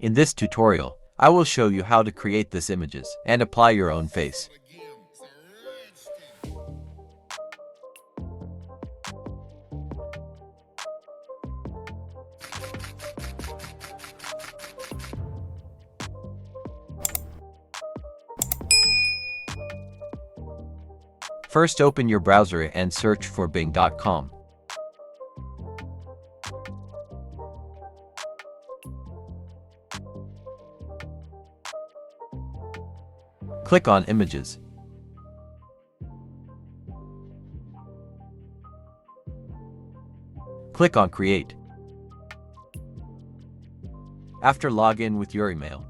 In this tutorial, I will show you how to create these images and apply your own face. First, open your browser and search for bing.com. Click on Images. Click on Create. After log in with your email,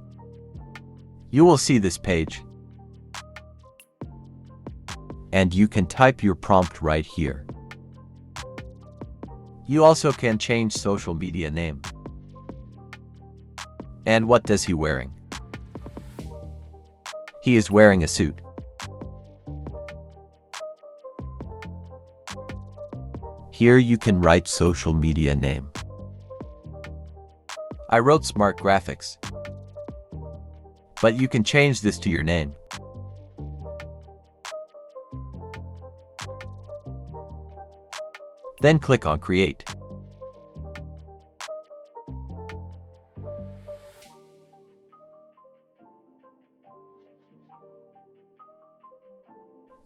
you will see this page. And you can type your prompt right here. You also can change social media name. And what does he wearing? He is wearing a suit. Here you can write social media name. I wrote Smart Graphics. But you can change this to your name. Then click on Create.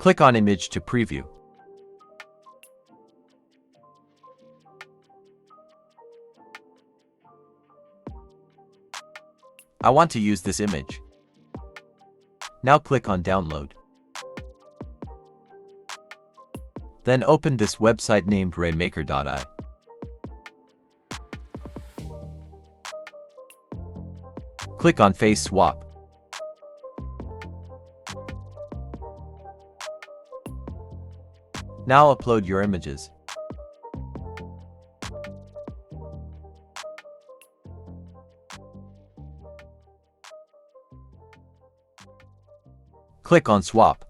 Click on Image to preview. I want to use this image. Now click on Download. Then open this website named Raymaker.ai. Click on Face Swap. Now upload your images. Click on Swap.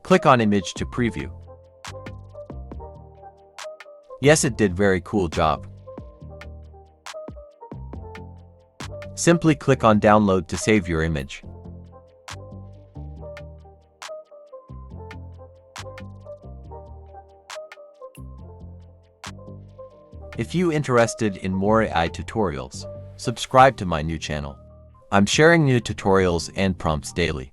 Click on Image to preview. Yes, it did very cool job. Simply click on Download to save your image. If you interested in more AI tutorials, subscribe to my new channel. I'm sharing new tutorials and prompts daily.